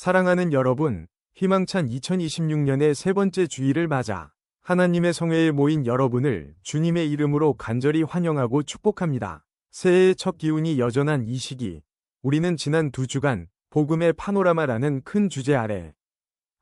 사랑하는 여러분, 희망찬 2026년의 세 번째 주일을 맞아 하나님의 성회에 모인 여러분을 주님의 이름으로 간절히 환영하고 축복합니다. 새해의 첫 기운이 여전한 이 시기, 우리는 지난 2주간 복음의 파노라마라는 큰 주제 아래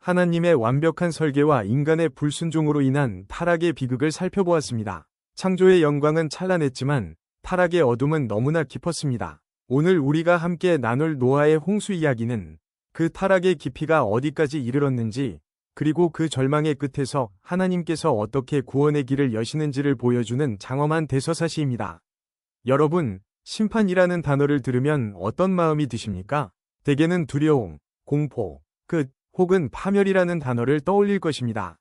하나님의 완벽한 설계와 인간의 불순종으로 인한 타락의 비극을 살펴보았습니다. 창조의 영광은 찬란했지만 타락의 어둠은 너무나 깊었습니다. 오늘 우리가 함께 나눌 노아의 홍수 이야기는 그 타락의 깊이가 어디까지 이르렀는지, 그리고 그 절망의 끝에서 하나님께서 어떻게 구원의 길을 여시는지를 보여주는 장엄한 대서사시입니다. 여러분, 심판이라는 단어를 들으면 어떤 마음이 드십니까? 대개는 두려움, 공포, 끝, 혹은 파멸이라는 단어를 떠올릴 것입니다.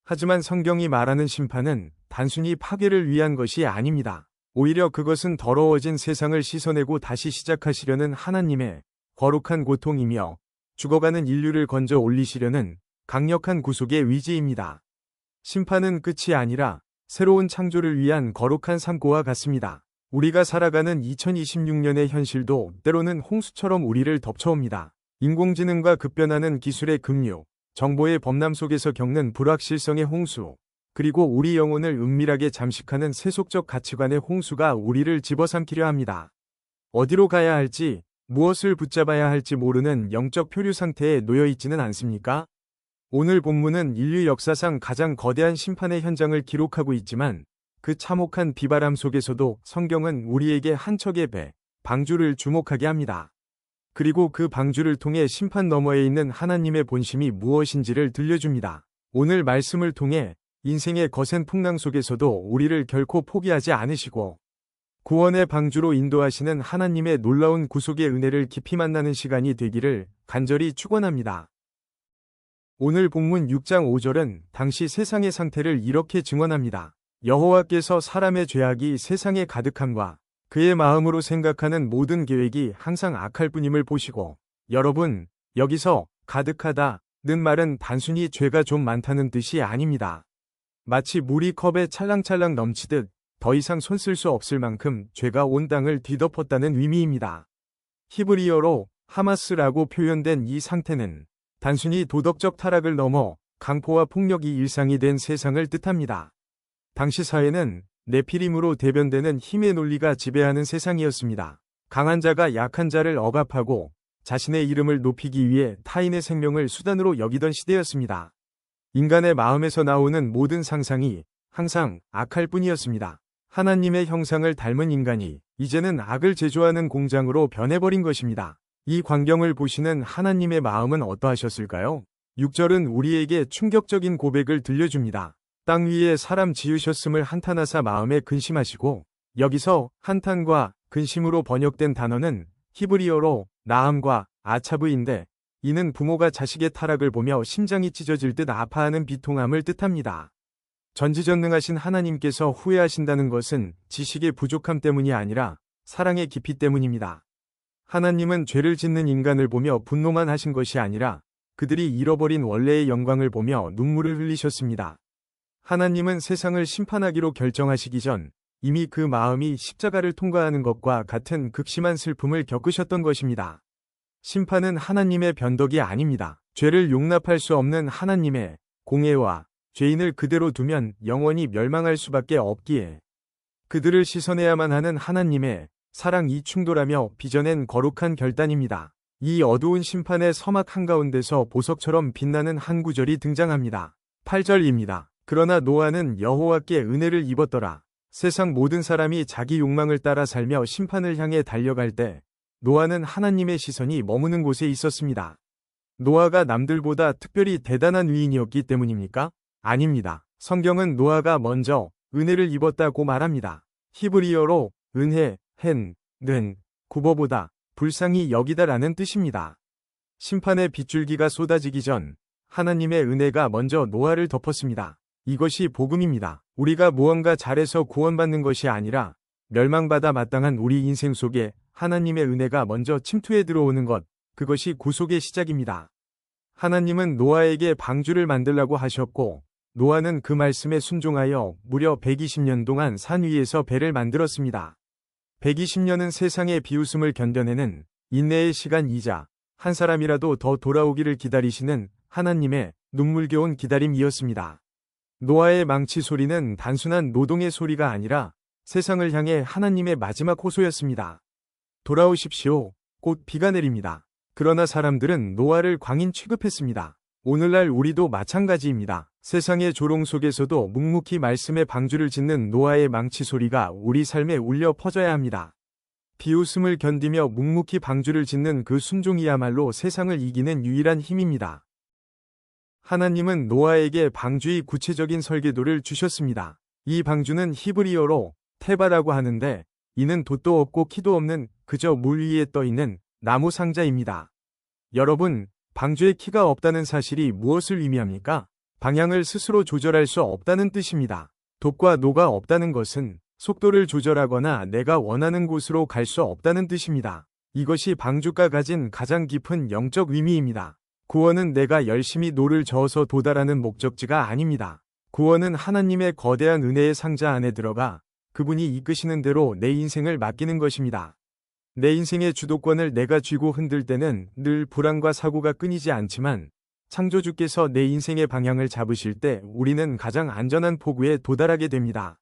하지만 성경이 말하는 심판은 단순히 파괴를 위한 것이 아닙니다. 오히려 그것은 더러워진 세상을 씻어내고 다시 시작하시려는 하나님의 거룩한 고통이며 죽어가는 인류를 건져 올리시려는 강력한 구속의 위지입니다. 심판은 끝이 아니라 새로운 창조를 위한 거룩한 산고와 같습니다. 우리가 살아가는 2026년의 현실도 때로는 홍수처럼 우리를 덮쳐옵니다. 인공지능과 급변하는 기술의 급류, 정보의 범람 속에서 겪는 불확실성의 홍수, 그리고 우리 영혼을 은밀하게 잠식하는 세속적 가치관의 홍수가 우리를 집어삼키려 합니다. 어디로 가야 할지, 무엇을 붙잡아야 할지 모르는 영적 표류 상태에 놓여 있지는 않습니까? 오늘 본문은 인류 역사상 가장 거대한 심판의 현장을 기록하고 있지만 그 참혹한 비바람 속에서도 성경은 우리에게 한 척의 배, 방주를 주목하게 합니다. 그리고 그 방주를 통해 심판 너머에 있는 하나님의 본심이 무엇인지를 들려줍니다. 오늘 말씀을 통해 인생의 거센 풍랑 속에서도 우리를 결코 포기하지 않으시고 구원의 방주로 인도하시는 하나님의 놀라운 구속의 은혜를 깊이 만나는 시간이 되기를 간절히 축원합니다. 오늘 본문 6장 5절은 당시 세상의 상태를 이렇게 증언합니다. 여호와께서 사람의 죄악이 세상에 가득함과 그의 마음으로 생각하는 모든 계획이 항상 악할 뿐임을 보시고. 여러분, 여기서 가득하다는 말은 단순히 죄가 좀 많다는 뜻이 아닙니다. 마치 물이 컵에 찰랑찰랑 넘치듯 더 이상 손 쓸 수 없을 만큼 죄가 온 땅을 뒤덮었다는 의미입니다. 히브리어로 하마스라고 표현된 이 상태는 단순히 도덕적 타락을 넘어 강포와 폭력이 일상이 된 세상을 뜻합니다. 당시 사회는 네피림으로 대변되는 힘의 논리가 지배하는 세상이었습니다. 강한 자가 약한 자를 억압하고 자신의 이름을 높이기 위해 타인의 생명을 수단으로 여기던 시대였습니다. 인간의 마음에서 나오는 모든 상상이 항상 악할 뿐이었습니다. 하나님의 형상을 닮은 인간이 이제는 악을 제조하는 공장으로 변해버린 것입니다. 이 광경을 보시는 하나님의 마음은 어떠하셨을까요? 6절은 우리에게 충격적인 고백을 들려줍니다. 땅 위에 사람 지으셨음을 한탄하사 마음에 근심하시고. 여기서 한탄과 근심으로 번역된 단어는 히브리어로 나함과 아차브인데 이는 부모가 자식의 타락을 보며 심장이 찢어질 듯 아파하는 비통함을 뜻합니다. 전지전능하신 하나님께서 후회하신다는 것은 지식의 부족함 때문이 아니라 사랑의 깊이 때문입니다. 하나님은 죄를 짓는 인간을 보며 분노만 하신 것이 아니라 그들이 잃어버린 원래의 영광을 보며 눈물을 흘리셨습니다. 하나님은 세상을 심판하기로 결정하시기 전 이미 그 마음이 십자가를 통과하는 것과 같은 극심한 슬픔을 겪으셨던 것입니다. 심판은 하나님의 변덕이 아닙니다. 죄를 용납할 수 없는 하나님의 공의와 죄인을 그대로 두면 영원히 멸망할 수밖에 없기에 그들을 씻어내야만 하는 하나님의 사랑이 충돌하며 빚어낸 거룩한 결단입니다. 이 어두운 심판의 서막 한가운데서 보석처럼 빛나는 한 구절이 등장합니다. 8절입니다. 그러나 노아는 여호와께 은혜를 입었더라. 세상 모든 사람이 자기 욕망을 따라 살며 심판을 향해 달려갈 때 노아는 하나님의 시선이 머무는 곳에 있었습니다. 노아가 남들보다 특별히 대단한 위인이었기 때문입니까? 아닙니다. 성경은 노아가 먼저 은혜를 입었다고 말합니다. 히브리어로 은혜, 는 굽어보다, 불쌍히 여기다라는 뜻입니다. 심판의 빗줄기가 쏟아지기 전 하나님의 은혜가 먼저 노아를 덮었습니다. 이것이 복음입니다. 우리가 무언가 잘해서 구원받는 것이 아니라 멸망받아 마땅한 우리 인생 속에 하나님의 은혜가 먼저 침투해 들어오는 것, 그것이 구속의 시작입니다. 하나님은 노아에게 방주를 만들라고 하셨고 노아는 그 말씀에 순종하여 무려 120년 동안 산 위에서 배를 만들었습니다. 120년은 세상의 비웃음을 견뎌내는 인내의 시간이자 한 사람이라도 더 돌아오기를 기다리시는 하나님의 눈물겨운 기다림이었습니다. 노아의 망치 소리는 단순한 노동의 소리가 아니라 세상을 향해 하나님의 마지막 호소였습니다. 돌아오십시오. 곧 비가 내립니다. 그러나 사람들은 노아를 광인 취급했습니다. 오늘날 우리도 마찬가지입니다. 세상의 조롱 속에서도 묵묵히 말씀의 방주를 짓는 노아의 망치 소리가 우리 삶에 울려 퍼져야 합니다. 비웃음을 견디며 묵묵히 방주를 짓는 그 순종이야말로 세상을 이기는 유일한 힘입니다. 하나님은 노아에게 방주의 구체적인 설계도를 주셨습니다. 이 방주는 히브리어로 테바라고 하는데 이는 돛도 없고 키도 없는 그저 물 위에 떠 있는 나무 상자입니다. 여러분, 방주에 키가 없다는 사실이 무엇을 의미합니까? 방향을 스스로 조절할 수 없다는 뜻입니다. 돛과 노가 없다는 것은 속도를 조절하거나 내가 원하는 곳으로 갈 수 없다는 뜻입니다. 이것이 방주가 가진 가장 깊은 영적 의미입니다. 구원은 내가 열심히 노를 저어서 도달하는 목적지가 아닙니다. 구원은 하나님의 거대한 은혜의 상자 안에 들어가 그분이 이끄시는 대로 내 인생을 맡기는 것입니다. 내 인생의 주도권을 내가 쥐고 흔들 때는 늘 불안과 사고가 끊이지 않지만 창조주께서 내 인생의 방향을 잡으실 때 우리는 가장 안전한 포구에 도달하게 됩니다.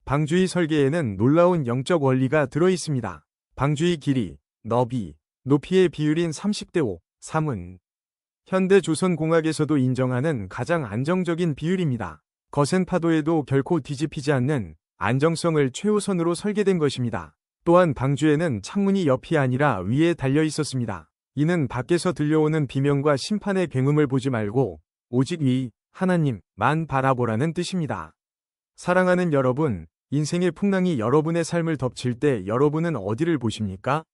방주의 설계에는 놀라운 영적 원리가 들어 있습니다. 방주의 길이, 너비, 높이의 비율인 30대 3은 현대조선공학에서도 인정하는 가장 안정적인 비율입니다. 거센 파도에도 결코 뒤집히지 않는 안정성을 최우선으로 설계된 것입니다. 또한 방주에는 창문이 옆이 아니라 위에 달려 있었습니다. 이는 밖에서 들려오는 비명과 심판의 굉음을 보지 말고 오직 위, 하나님만 바라보라는 뜻입니다. 사랑하는 여러분, 인생의 풍랑이 여러분의 삶을 덮칠 때 여러분은 어디를 보십니까?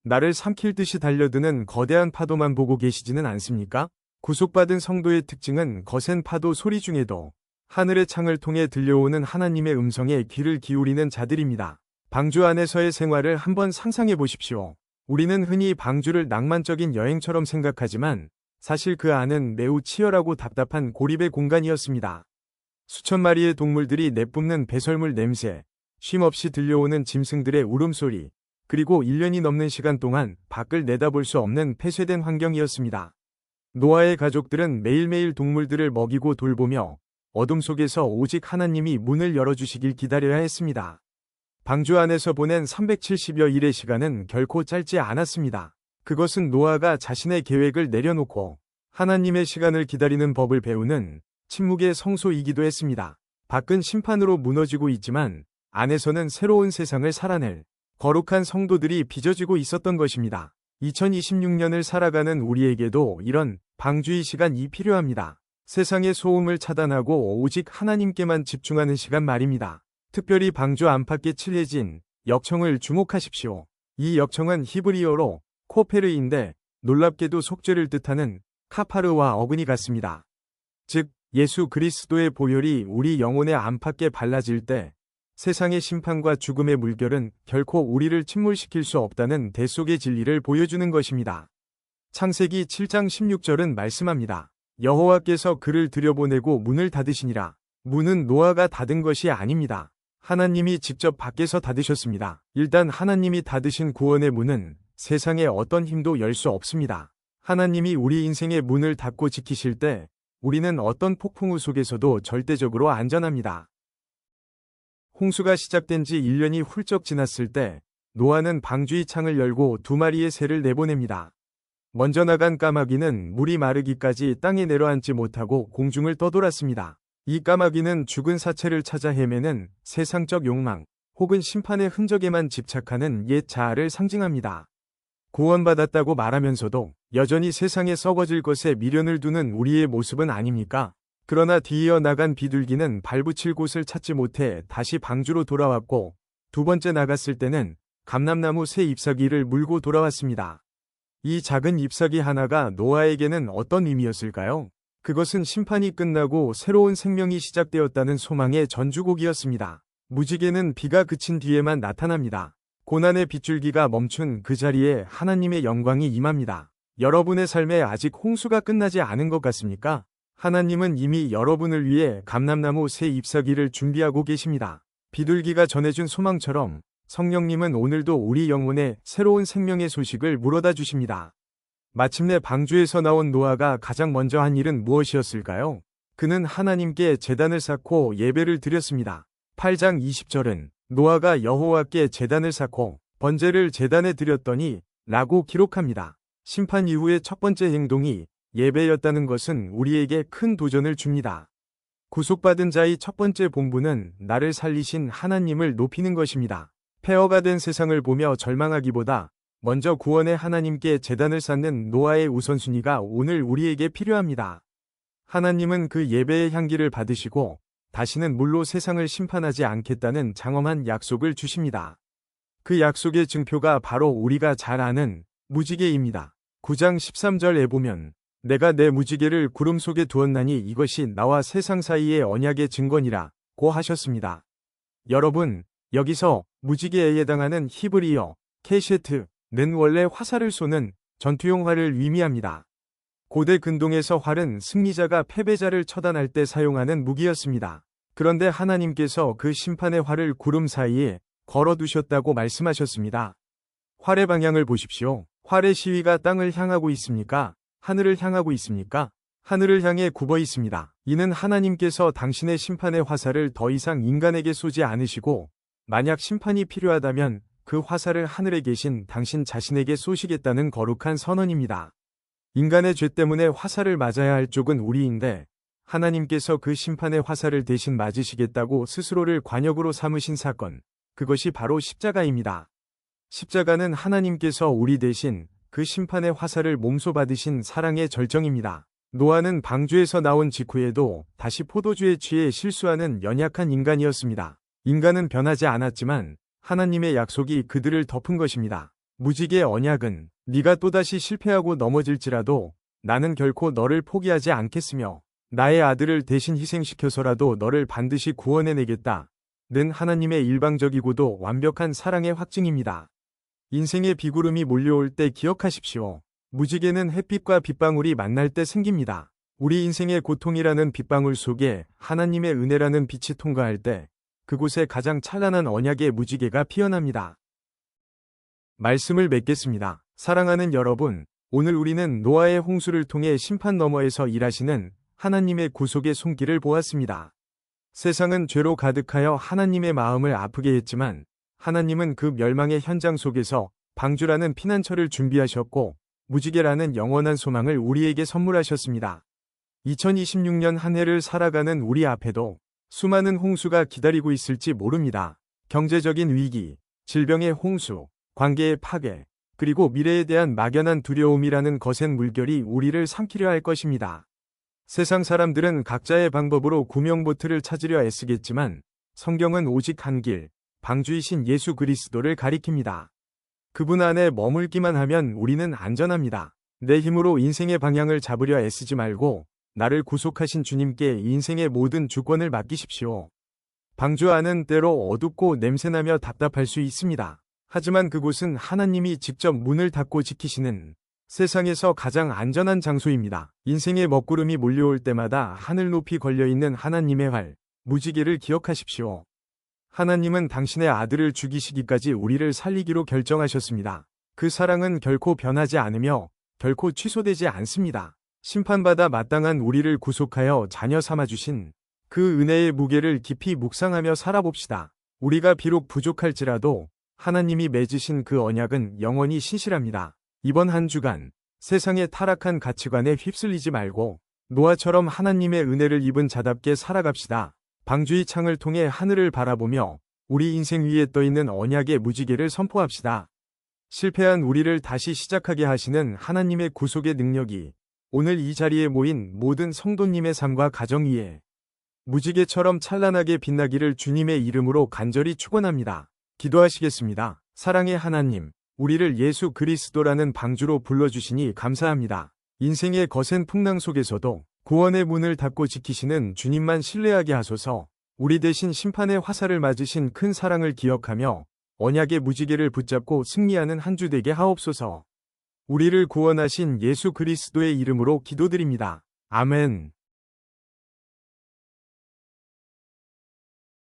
나를 삼킬 듯이 달려드는 거대한 파도만 보고 계시지는 않습니까? 구속받은 성도의 특징은 거센 파도 소리 중에도 하늘의 창을 통해 들려오는 하나님의 음성에 귀를 기울이는 자들입니다. 방주 안에서의 생활을 한번 상상해 보십시오. 우리는 흔히 방주를 낭만적인 여행처럼 생각하지만 사실 그 안은 매우 치열하고 답답한 고립의 공간이었습니다. 수천 마리의 동물들이 내뿜는 배설물 냄새, 쉼없이 들려오는 짐승들의 울음소리, 그리고 1년이 넘는 시간 동안 밖을 내다볼 수 없는 폐쇄된 환경이었습니다. 노아의 가족들은 매일매일 동물들을 먹이고 돌보며 어둠 속에서 오직 하나님이 문을 열어주시길 기다려야 했습니다. 방주 안에서 보낸 370여 일의 시간은 결코 짧지 않았습니다. 그것은 노아가 자신의 계획을 내려놓고 하나님의 시간을 기다리는 법을 배우는 침묵의 성소이기도 했습니다. 밖은 심판으로 무너지고 있지만 안에서는 새로운 세상을 살아낼 거룩한 성도들이 빚어지고 있었던 것입니다. 2026년을 살아가는 우리에게도 이런 방주의 시간이 필요합니다. 세상의 소음을 차단하고 오직 하나님께만 집중하는 시간 말입니다. 특별히 방주 안팎에 칠해진 역청을 주목하십시오. 이 역청은 히브리어로 코페르인데 놀랍게도 속죄를 뜻하는 카파르와 어근이 같습니다. 즉 예수 그리스도의 보혈이 우리 영혼의 안팎에 발라질 때 세상의 심판과 죽음의 물결은 결코 우리를 침몰시킬 수 없다는 대속의 진리를 보여주는 것입니다. 창세기 7장 16절은 말씀합니다. 여호와께서 그를 들여보내고 문을 닫으시니라. 문은 노아가 닫은 것이 아닙니다. 하나님이 직접 밖에서 닫으셨습니다. 일단 하나님이 닫으신 구원의 문은 세상의 어떤 힘도 열 수 없습니다. 하나님이 우리 인생의 문을 닫고 지키실 때 우리는 어떤 폭풍우 속에서도 절대적으로 안전합니다. 홍수가 시작된 지 1년이 훌쩍 지났을 때 노아는 방주의 창을 열고 2마리의 새를 내보냅니다. 먼저 나간 까마귀는 물이 마르기까지 땅에 내려앉지 못하고 공중을 떠돌았습니다. 이 까마귀는 죽은 사체를 찾아 헤매는 세상적 욕망 혹은 심판의 흔적에만 집착하는 옛 자아를 상징합니다. 구원받았다고 말하면서도 여전히 세상에 썩어질 것에 미련을 두는 우리의 모습은 아닙니까? 그러나 뒤이어 나간 비둘기는 발붙일 곳을 찾지 못해 다시 방주로 돌아왔고 두 번째 나갔을 때는 감람나무 새 잎사귀를 물고 돌아왔습니다. 이 작은 잎사귀 하나가 노아에게는 어떤 의미였을까요? 그것은 심판이 끝나고 새로운 생명이 시작되었다는 소망의 전주곡이었습니다. 무지개는 비가 그친 뒤에만 나타납니다. 고난의 빗줄기가 멈춘 그 자리에 하나님의 영광이 임합니다. 여러분의 삶에 아직 홍수가 끝나지 않은 것 같습니까? 하나님은 이미 여러분을 위해 감람나무 새 잎사귀를 준비하고 계십니다. 비둘기가 전해준 소망처럼 성령님은 오늘도 우리 영혼에 새로운 생명의 소식을 물어다 주십니다. 마침내 방주에서 나온 노아가 가장 먼저 한 일은 무엇이었을까요? 그는 하나님께 제단을 쌓고 예배를 드렸습니다. 8장 20절은 노아가 여호와께 제단을 쌓고 번제를 제단에 드렸더니 라고 기록합니다. 심판 이후의 첫 번째 행동이 예배였다는 것은 우리에게 큰 도전을 줍니다. 구속받은 자의 첫 번째 본분은 나를 살리신 하나님을 높이는 것입니다. 폐허가 된 세상을 보며 절망하기보다 먼저 구원의 하나님께 제단을 쌓는 노아의 우선순위가 오늘 우리에게 필요합니다. 하나님은 그 예배의 향기를 받으시고 다시는 물로 세상을 심판하지 않겠다는 장엄한 약속을 주십니다. 그 약속의 증표가 바로 우리가 잘 아는 무지개입니다. 9장 13절에 보면 내가 내 무지개를 구름 속에 두었나니 이것이 나와 세상 사이의 언약의 증거니라 고 하셨습니다. 여러분, 여기서 무지개에 해당하는 히브리어 케셰트는 원래 화살을 쏘는 전투용 활을 의미합니다. 고대 근동에서 활은 승리자가 패배자를 처단할 때 사용하는 무기였습니다. 그런데 하나님께서 그 심판의 활을 구름 사이에 걸어두셨다고 말씀하셨습니다. 활의 방향을 보십시오. 활의 시위가 땅을 향하고 있습니까? 하늘을 향하고 있습니까? 하늘을 향해 굽어 있습니다. 이는 하나님께서 당신의 심판의 화살을 더 이상 인간에게 쏘지 않으시고 만약 심판이 필요하다면 그 화살을 하늘에 계신 당신 자신에게 쏘시겠다는 거룩한 선언입니다. 인간의 죄 때문에 화살을 맞아야 할 쪽은 우리인데 하나님께서 그 심판의 화살을 대신 맞으시겠다고 스스로를 관역으로 삼으신 사건, 그것이 바로 십자가입니다. 십자가는 하나님께서 우리 대신 그 심판의 화살을 몸소 받으신 사랑의 절정입니다. 노아는 방주에서 나온 직후에도 다시 포도주에 취해 실수하는 연약한 인간이었습니다. 인간은 변하지 않았지만 하나님의 약속이 그들을 덮은 것입니다. 무지개 언약은 네가 또다시 실패하고 넘어질지라도 나는 결코 너를 포기하지 않겠으며 나의 아들을 대신 희생시켜서라도 너를 반드시 구원해내겠다. 는 하나님의 일방적이고도 완벽한 사랑의 확증입니다. 인생의 비구름이 몰려올 때 기억하십시오. 무지개는 햇빛과 빗방울이 만날 때 생깁니다. 우리 인생의 고통이라는 빗방울 속에 하나님의 은혜라는 빛이 통과할 때 그곳에 가장 찬란한 언약의 무지개가 피어납니다. 말씀을 맺겠습니다. 사랑하는 여러분, 오늘 우리는 노아의 홍수를 통해 심판 너머에서 일하시는 하나님의 구속의 손길을 보았습니다. 세상은 죄로 가득하여 하나님의 마음을 아프게 했지만 하나님은 그 멸망의 현장 속에서 방주라는 피난처를 준비하셨고 무지개라는 영원한 소망을 우리에게 선물하셨습니다. 2026년 한 해를 살아가는 우리 앞에도 수많은 홍수가 기다리고 있을지 모릅니다. 경제적인 위기, 질병의 홍수, 관계의 파괴, 그리고 미래에 대한 막연한 두려움이라는 거센 물결이 우리를 삼키려 할 것입니다. 세상 사람들은 각자의 방법으로 구명보트를 찾으려 애쓰겠지만 성경은 오직 한 길, 방주이신 예수 그리스도를 가리킵니다. 그분 안에 머물기만 하면 우리는 안전합니다. 내 힘으로 인생의 방향을 잡으려 애쓰지 말고 나를 구속하신 주님께 인생의 모든 주권을 맡기십시오. 방주 안은 때로 어둡고 냄새나며 답답할 수 있습니다. 하지만 그곳은 하나님이 직접 문을 닫고 지키시는 세상에서 가장 안전한 장소입니다. 인생의 먹구름이 몰려올 때마다 하늘 높이 걸려있는 하나님의 활, 무지개를 기억하십시오. 하나님은 당신의 아들을 죽이시기까지 우리를 살리기로 결정하셨습니다. 그 사랑은 결코 변하지 않으며 결코 취소되지 않습니다. 심판받아 마땅한 우리를 구속하여 자녀 삼아주신 그 은혜의 무게를 깊이 묵상하며 살아봅시다. 우리가 비록 부족할지라도 하나님이 맺으신 그 언약은 영원히 신실합니다. 이번 한 주간 세상의 타락한 가치관에 휩쓸리지 말고 노아처럼 하나님의 은혜를 입은 자답게 살아갑시다. 방주의 창을 통해 하늘을 바라보며 우리 인생 위에 떠있는 언약의 무지개를 선포합시다. 실패한 우리를 다시 시작하게 하시는 하나님의 구속의 능력이 오늘 이 자리에 모인 모든 성도님의 삶과 가정 위에 무지개처럼 찬란하게 빛나기를 주님의 이름으로 간절히 축원합니다. 기도하시겠습니다. 사랑의 하나님, 우리를 예수 그리스도라는 방주로 불러주시니 감사합니다. 인생의 거센 풍랑 속에서도 구원의 문을 닫고 지키시는 주님만 신뢰하게 하소서. 우리 대신 심판의 화살을 맞으신 큰 사랑을 기억하며 언약의 무지개를 붙잡고 승리하는 한 주 되게 하옵소서. 우리를 구원하신 예수 그리스도의 이름으로 기도드립니다. 아멘.